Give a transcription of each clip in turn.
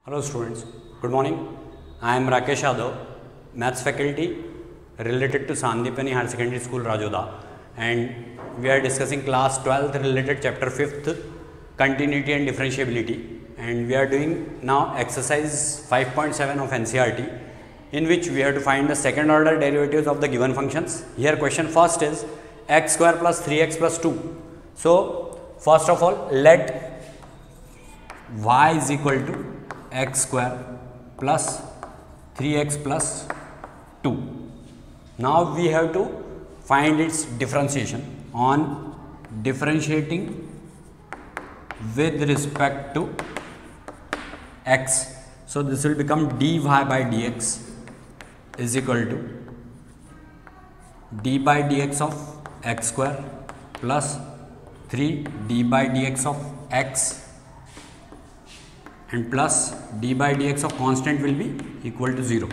Hello students, good morning. I am Rakesh Yadav, Maths faculty related to Sandipani Higher Secondary School, Rajoda, and we are discussing class 12th related chapter 5th, continuity and differentiability, and we are doing now exercise 5.7 of NCERT, in which we have to find the second order derivatives of the given functions. Here question first is x square plus 3x plus 2. So first of all, let y is equal to x square plus 3x plus 2. Now we have to find its differentiation on differentiating with respect to x. So this will become dy by dx is equal to d by dx of x square plus 3 d by dx of x and plus d by dx of constant will be equal to 0.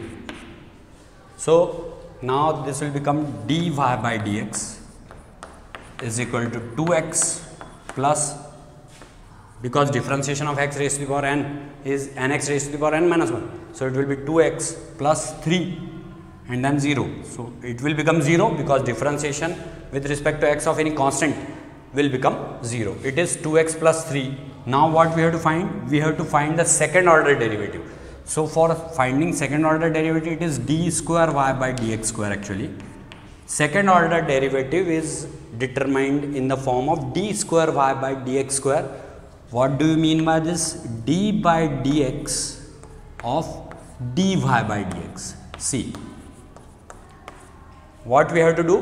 So now this will become dy by dx is equal to 2x plus, because differentiation of x raised to the power n is nx raised to the power n minus 1. So it will be 2x plus 3 and then 0. So it will become 0 because differentiation with respect to x of any constant will become 0. It is 2x plus 3. Now what we have to find? We have to find the second order derivative. So for finding second order derivative, it is d square y by dx square actually. Second order derivative is determined in the form of d square y by dx square. What do you mean by this? D by dx of dy by dx. See, what we have to do?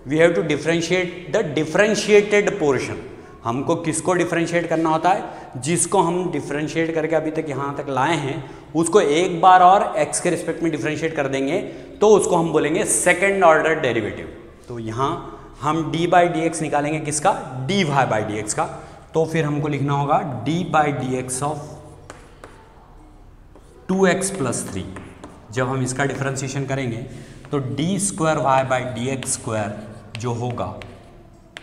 We have to differentiate the differentiated portion. हमको किसको differentiate करना होता है? जिसको हम differentiate करके अभी तक यहाँ तक लाए हैं उसको एक बार और x के रिस्पेक्ट में डिफरेंशिएट कर देंगे तो उसको हम बोलेंगे सेकेंड ऑर्डर डेरिवेटिव. तो यहाँ हम d बाई डी एक्स निकालेंगे किसका? dy बाई डी एक्स का. तो फिर हमको लिखना होगा d by d x of 2x plus 3. जब हम इसका डिफरेंशिएशन करेंगे तो d square y by d x square जो होगा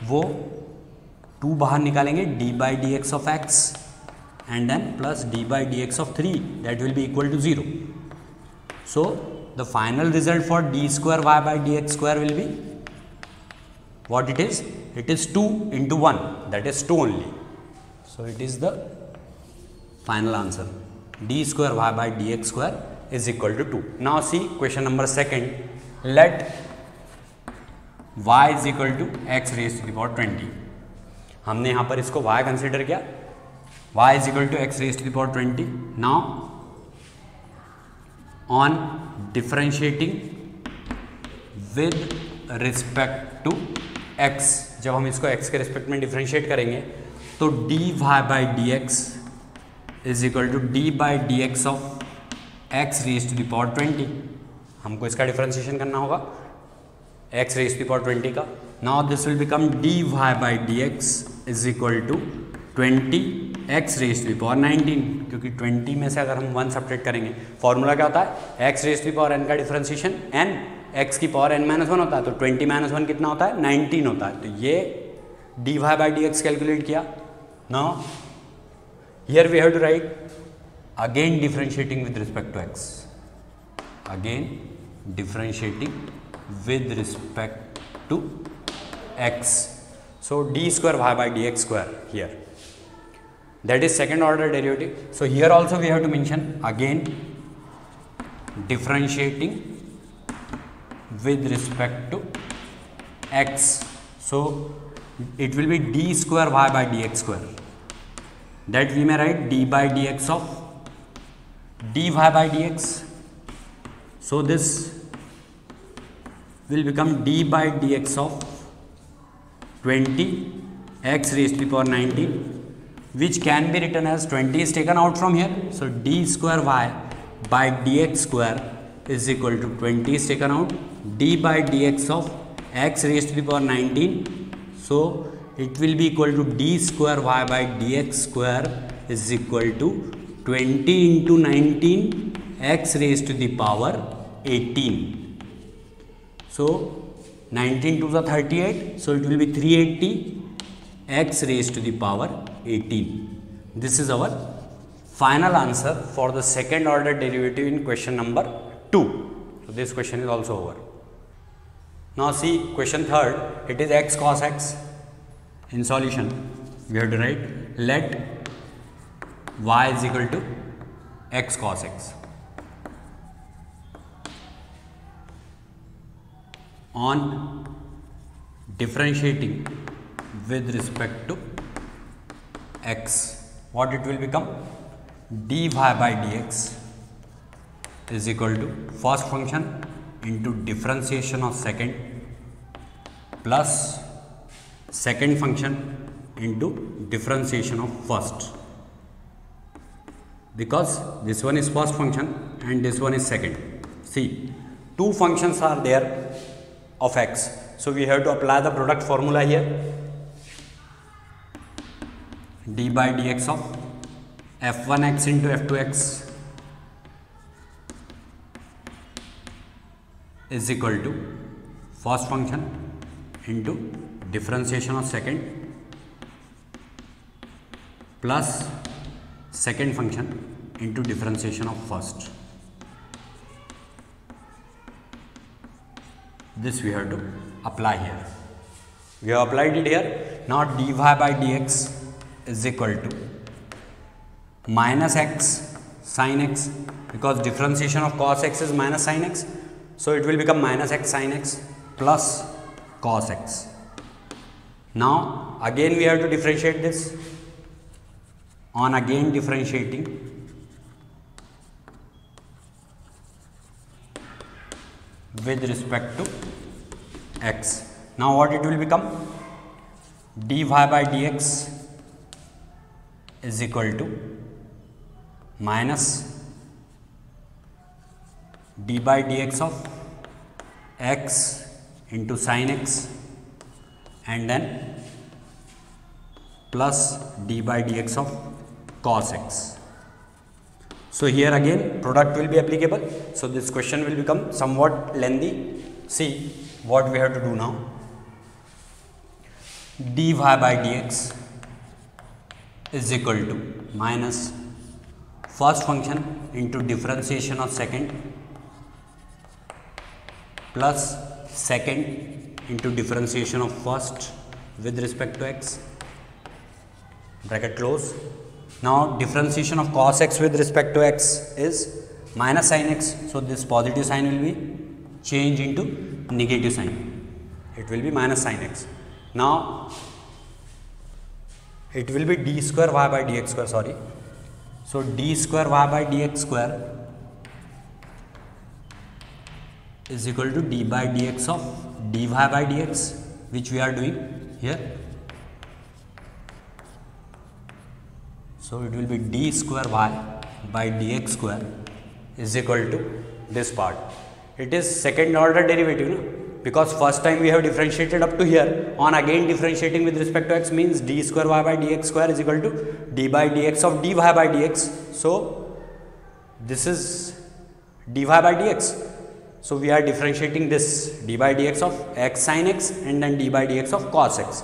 वो 2 बाहर निकालेंगे, d by d x of x and then plus d by d x of 3 that will be equal to 0. So the final result for d square y by d x square will be what it is? It is 2 into 1, that is 2 only. So it is the final answer. D square y by dx square is equal to 2. Now see question number second. Let y is equal to x raised to the power 20. हमने यहाँ पर इसको y consider किया. y is equal to x raised to the power 20. Now on differentiating with respect to x, जब हम इसको x के respect में डिफरेंशिएट करेंगे तो dy by d x is equal to d by d x of x raise to the power 20. हमको इसका differentiation करना होगा x raise to the power 20 का. Now this will become dy by d x is equal to 20 x raise to the power 19, क्योंकि 20 में से अगर हम 1 सब्ट्रैक्ट करेंगे फॉर्मूला क्या होता है? x raise to the power n का डिफरेंशिएशन n x की पावर n माइनस 1 होता है. तो 20 माइनस 1 कितना होता है? 19 होता है. तो ये dy by d x calculate किया. Now here we have to write again differentiating with respect to x, again differentiating with respect to x. So d square y by d x square here, that is second order derivative. So here also we have to mention again differentiating with respect to x. So it will be d square y by dx square, that we may write d by dx of dy by dx. So this will become d by dx of 20 x raised to the power 19, which can be written as 20 is taken out from here. So d square y by dx square is equal to 20 is taken out, d by dx of x raised to the power 19. So it will be equal to d square y by dx square is equal to 20 into 19 x raised to the power 18. So 19 to the 38, so it will be 380 x raised to the power 18. This is our final answer for the second order derivative in question number 2. So this question is also over. Now see question third, it is x cos x. In solution we have to write let y is equal to x cos x. On differentiating with respect to x, what it will become? dy by dx is equal to first function into differentiation of second plus second function into differentiation of first, because this one is first function and this one is second. See, two functions are there of x, so we have to apply the product formula here. D by dx of f1x into f2x is equal to first function into differentiation of second plus second function into differentiation of first. This we have to apply here. We have applied it here. Now dy by dx is equal to minus x sin x, because differentiation of cos x is minus sin x, so it will become minus x sin x plus cos x. Now again we have to differentiate this. On again differentiating, with respect to x, now what it will become? dy by dx is equal to minus d by dx of x into sin x and then plus d by dx of cos x. So here again product will be applicable, so this question will become somewhat lengthy. See what we have to do now. dy by dx is equal to minus first function into differentiation of second plus second into differentiation of first with respect to x, bracket close. Now differentiation of cos x with respect to x is minus sin x, so this positive sign will be changed into negative sign, it will be minus sin x. Now it will be d square y by dx square, sorry. So d square y by dx square is equal to d by dx of dy by dx, which we are doing here. So it will be d square y by dx square is equal to this part. It is second order derivative, no? Because first time we have differentiated up to here. On again differentiating with respect to x means d square y by dx square is equal to d by dx of dy by dx. So this is dy by dx. So we are differentiating this d by dx of x sin x and then d by dx of cos x.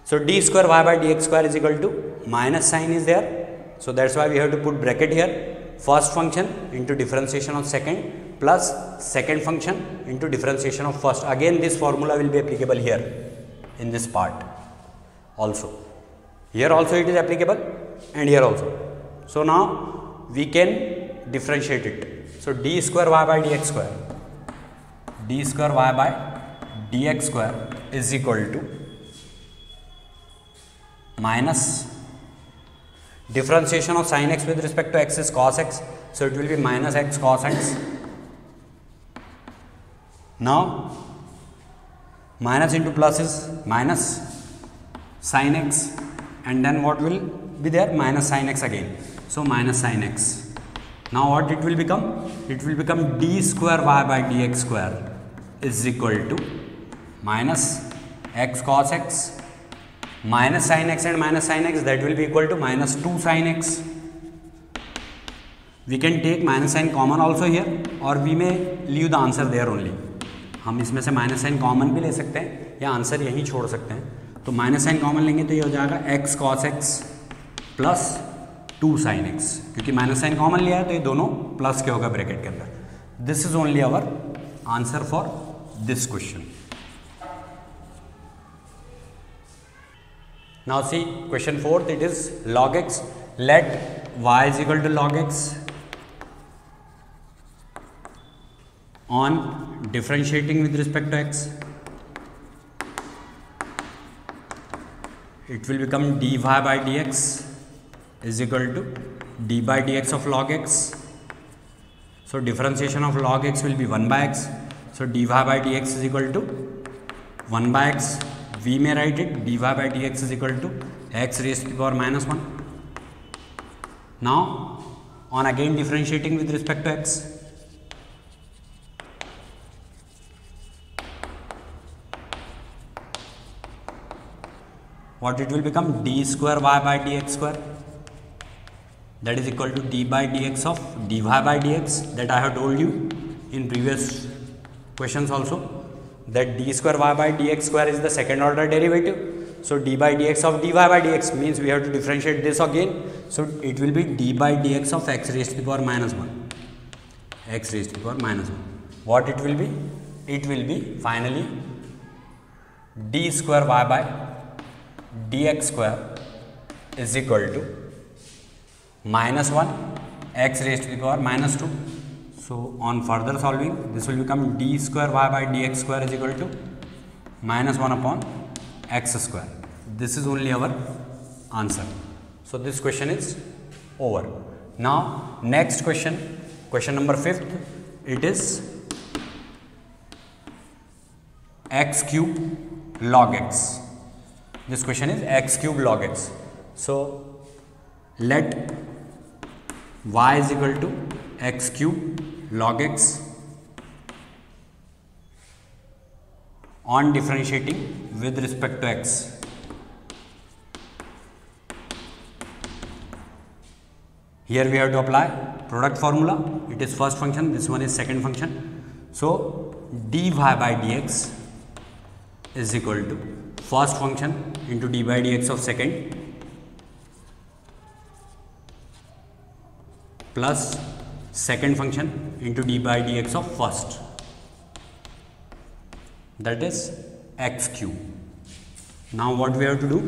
So d square y by dx square is equal to minus sign is there. So that's why we have to put bracket here. First function into differentiation of second plus second function into differentiation of first. Again this formula will be applicable here in this part also. Here also it is applicable and here also. So now we can differentiate it. So d square y by dx square, d square y by dx square is equal to minus differentiation of sin x with respect to x is cos x, so it will be minus x cos x. Now minus into plus is minus sin x and then what will be there? Minus sin x again. So minus sin x. Now what it will become? It will become d square y by dx square is equal to minus x cos x minus sin x and minus sin x, that will be equal to minus 2 sin x. We can take minus sign common also here or we may leave the answer there only. हम इसमें से minus sign common भी ले सकते हैं या answer यहीं छोड़ सकते हैं. तो माइनस साइन कॉमन लेंगे तो ये हो जाएगा x cos x plus 2 sin x, क्योंकि माइनस साइन कॉमन लिया है तो ये दोनों प्लस के होगा ब्रैकेट के अंदर. This is only our answer for this question. Now see question 4th, it is log x. Let y is equal to log x on differentiating with respect to x. It will become dy by dx is equal to d by dx of log x. So differentiation of log x will be 1 by x. So dy by dx is equal to 1 by x. We may write it dy by dx is equal to x raised to the power minus 1. Now on again differentiating with respect to x, what it will become, d square y by dx square, that is equal to d by dx of dy by dx, that I have told you in previous questions also, that d square y by dx square is the second order derivative. So d by dx of dy by dx means we have to differentiate this again. So it will be d by dx of x raised to the power minus 1. X raised to the power minus 1. What it will be? It will be finally d square y by dx square is equal to minus 1 x raised to the power minus 2. So on further solving, this will become d square y by dx square is equal to minus 1 upon x square. This is only our answer. So this question is over. Now next question, question number 5th, it is x cube log x. This question is x cube log x. So let y is equal to x cube log x on differentiating with respect to x. Here we have to apply product formula. It is first function, this one is second function. So dy by dx is equal to first function into d by dx of second plus second function into d by dx of first, that is x cube. Now what we have to do?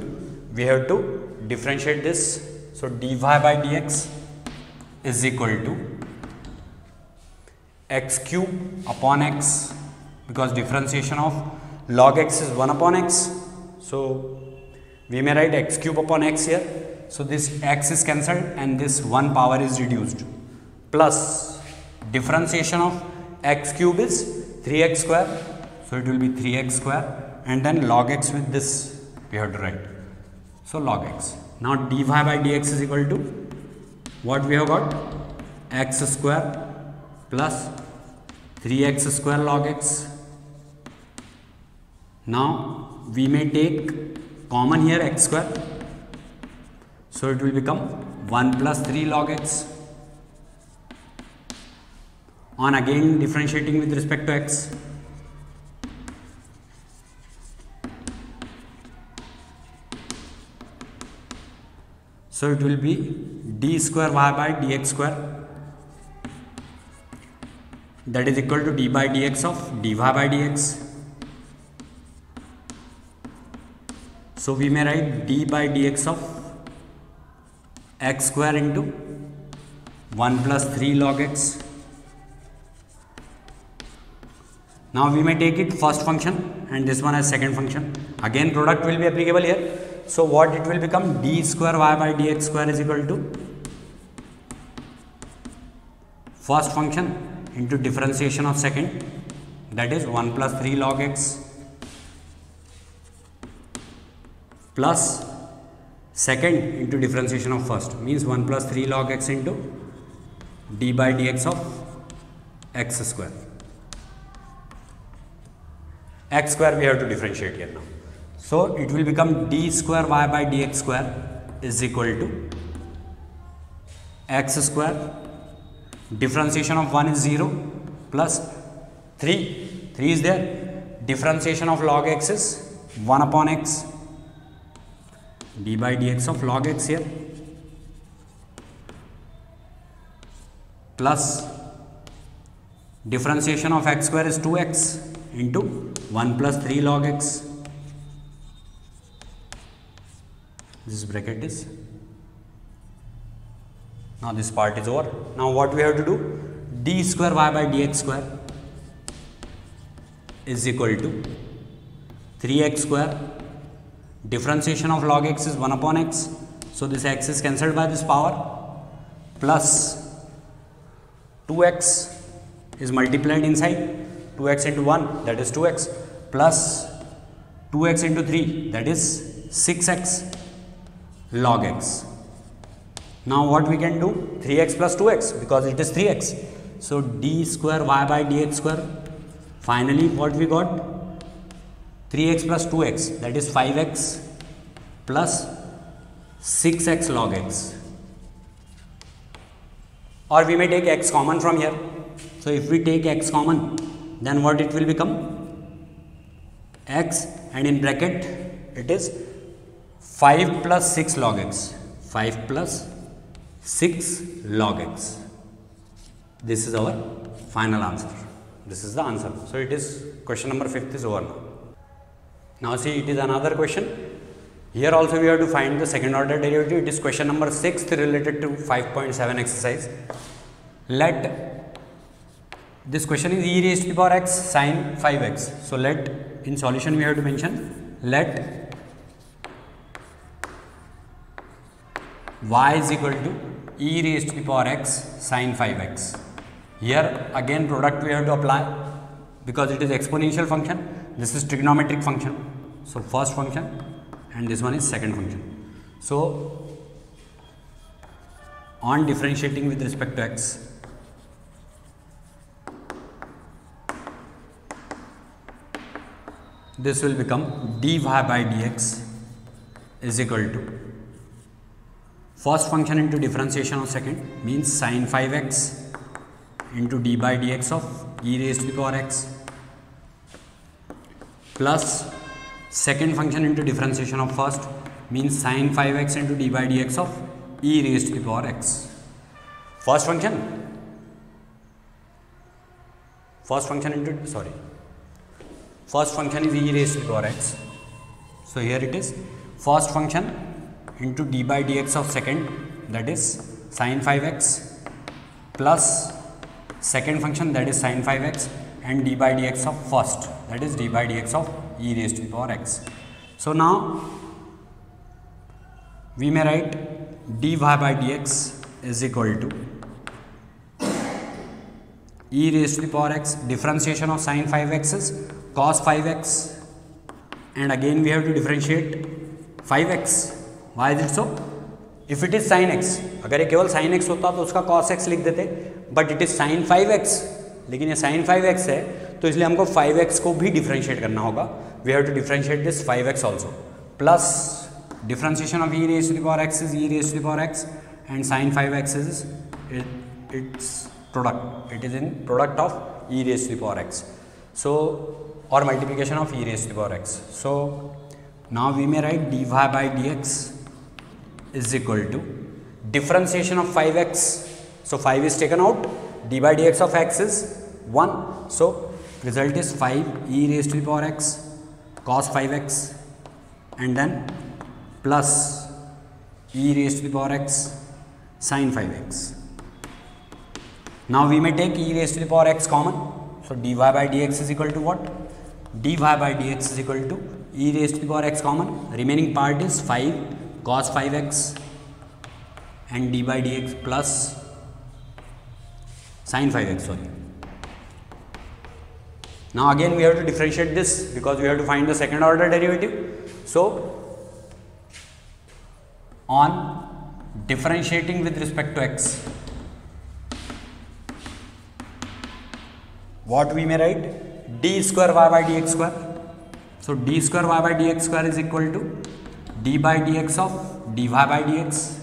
We have to differentiate this. So dy by dx is equal to x cube upon x, because differentiation of log x is 1 upon x. So we may write x cube upon x here. So this x is cancelled and this 1 power is reduced, plus differentiation of x cube is 3x square. So it will be 3x square, and then log x with this we have to write. So log x. Now dy by dx is equal to what we have got? X square plus 3x square log x. Now we may take common here x square. So it will become 1 plus 3 log x. On again differentiating with respect to x, so it will be d square y by dx square, that is equal to d by dx of dy by dx. So we may write d by dx of x square into 1 plus 3 log x. Now we may take it first function and this one as second function. Again product will be applicable here. So what it will become? D square y by dx square is equal to first function into differentiation of second, that is 1 plus 3 log x, plus second into differentiation of first, means 1 plus 3 log x into d by dx of x square. X square we have to differentiate here now. So it will become d square y by dx square is equal to x square, differentiation of 1 is 0, plus 3 is there, differentiation of log x is 1 upon x, d by dx of log x here, plus differentiation of x square is 2x into 1 plus 3 log x. This bracket is, now this part is over. Now what we have to do, d square y by dx square is equal to 3x square, differentiation of log x is 1 upon x, so this x is cancelled by this power, plus 2x is multiplied inside, 2x into 1 that is 2x, plus 2x into 3 that is 6x log x. Now what we can do, 3x plus 2x because it is 3x, so d square y by dx square, finally what we got, 3x plus 2x that is 5x plus 6x log x, or we may take x common from here. So if we take x common, then what it will become, x, and in bracket it is 5 plus 6 log x, 5 plus 6 log x. This is our final answer. This is the answer. So it is, question number 5 is over now. Now see, it is another question. Here also we have to find the second order derivative. It is question number 6 related to 5.7 exercise. Let, this question is e raised to the power x sin 5x. So let, in solution we have to mention, let y is equal to e raised to the power x sin 5x. Here again product we have to apply because it is exponential function. This is trigonometric function. So first function and this one is second function. So on differentiating with respect to x, this will become dy by dx is equal to first function into differentiation of second, means sin 5x into d by dx of e raised to the power x, plus second function into differentiation of first, means sin 5x into d by dx of e raised to the power x. First function into, sorry, first function is e raised to the power x. So here it is first function into d by dx of second, that is sin 5x, plus second function that is sin 5x, and d by dx of first, that is d by dx of e raised to the power x. So now we may write dy by dx is equal to e raised to the power x, differentiation of sin 5x is cos 5x, and again we have to differentiate 5x. Why is it so? If it is sin x, अगर ये केवल sin x होता तो उसका cos x लिख देते, but it is sin 5x, लेकिन ये sin 5x है तो इसलिए हमको 5x को भी डिफरेंशिएट करना होगा. We have to differentiate this 5x also, plus differentiation of e raised to the power x is e raised to the power x, and sin 5x is its product, it is in product of e raised to the power x, so, or multiplication of e raised to the power x. So now we may write dy by dx is equal to differentiation of 5x, so 5 is taken out, d by dx of x is 1, so result is 5 e raised to the power x cos 5x, and then plus e raised to the power x sin 5x. Now we may take e raised to the power x common, so dy by dx is equal to what? Dy by dx is equal to e raised to the power x common, remaining part is 5 cos 5x and d by dx plus sin 5x, sorry. Now again we have to differentiate this because we have to find the second order derivative. So on differentiating with respect to x, what we may write? D square y by dx square. So d square y by dx square is equal to d by dx of dy by dx,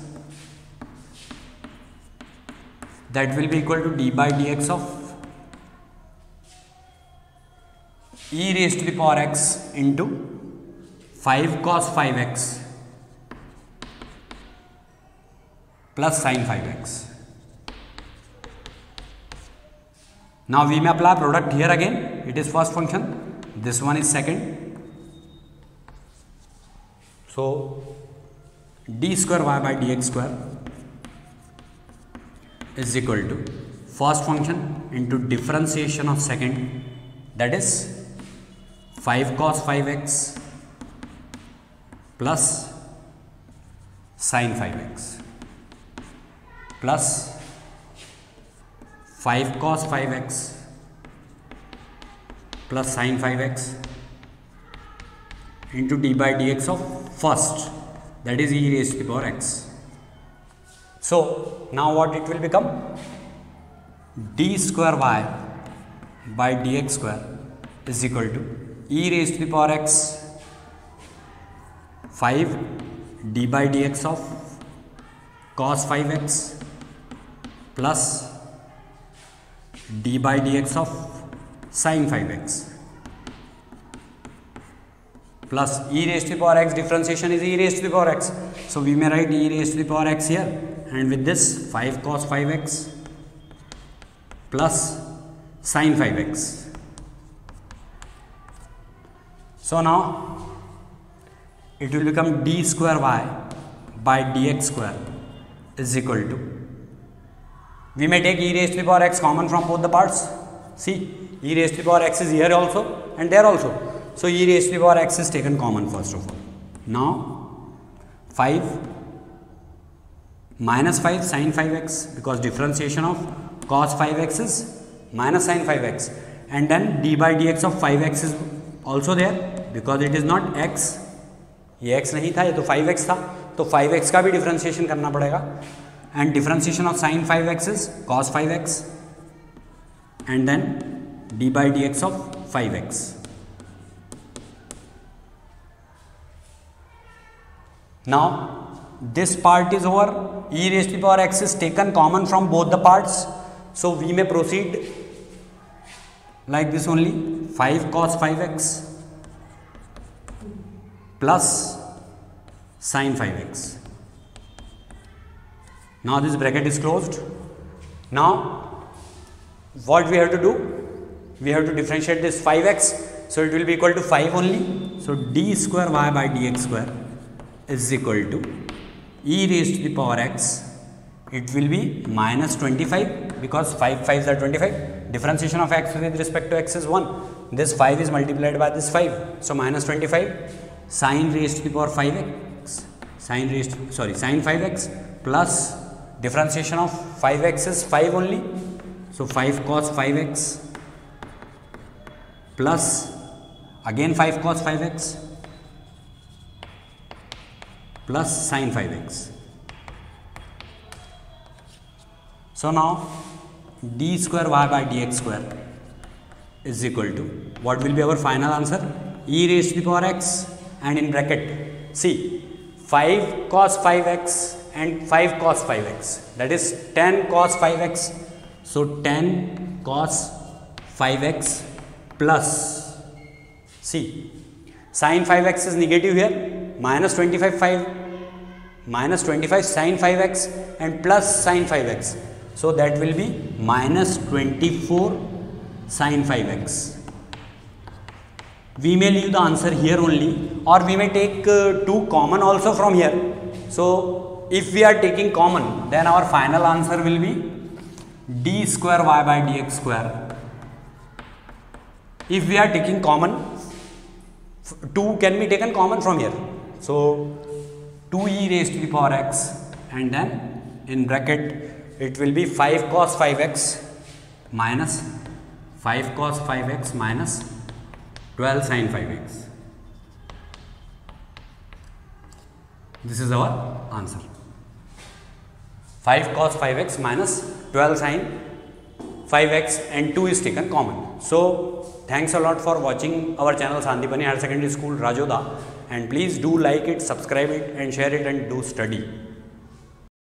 that will be equal to d by dx of e raised to the power x into 5 cos 5x plus sin 5x. Now we may apply product here again. It is first function. This one is second. So d square y by dx square is equal to first function into differentiation of second, that is 5 cos 5x plus sin 5x plus 5 cos 5x plus sin 5x into d by dx of first, that is e raised to the power x. So now what it will become? D square y by dx square is equal to e raised to the power x 5 d by dx of cos 5x plus d by dx of sin 5x plus e raised to the power x, differentiation is e raised to the power x. So we may write e raised to the power x here, and with this 5 cos 5x plus sin 5x. So now it will become d square y by dx square is equal to, we may take e raised to the power x common from both the parts. See, e raised to the power x is here also and there also. So e raised to the power x is taken common first of all. Now 5 minus 5 sin 5x, because differentiation of cos 5x is minus sin 5x, and then d by dx of 5x is also there because it is not x, ये x नहीं था, ये तो 5x था, तो 5x का भी differentiation करना पड़ेगा, and differentiation of sin 5x is cos 5x and then d by dx of 5x. Now this part is over, e raised to the power x is taken common from both the parts, so we may proceed like this only, 5 cos 5x plus sin 5x. Now this bracket is closed. Now what we have to do? We have to differentiate this 5x, so it will be equal to 5 only. So d square y by dx square is equal to e raised to the power x, it will be minus 25 because 5 5s are 25. Differentiation of x with respect to x is 1. This 5 is multiplied by this 5, so minus 25 sin raised to the power 5x, sin 5x plus differentiation of 5x is 5 only, so 5 cos 5x plus again 5 cos 5x plus sin 5x. So now d square y by dx square is equal to, what will be our final answer? E raised to the power x, and in bracket see 5 cos 5x and 5 cos 5x, that is 10 cos 5x. So 10 cos 5x plus, see sin 5x is negative here, minus 25 sin 5x and plus sin 5x, so that will be minus 24 sin 5x. We may leave the answer here only, or we may take 2 common also from here. So if we are taking common, then our final answer will be d square y by dx square. If we are taking common, 2 can be taken common from here, so 2e raised to the power x, and then in bracket it will be 5 cos 5x minus 5 cos 5x minus 12 sin 5x. This is our answer. 5 cos 5x minus 12 sin 5x and 2 is taken common. So thanks a lot for watching our channel Sandipani Higher Secondary School Rajoda, and please do like it, subscribe it and share it and do study.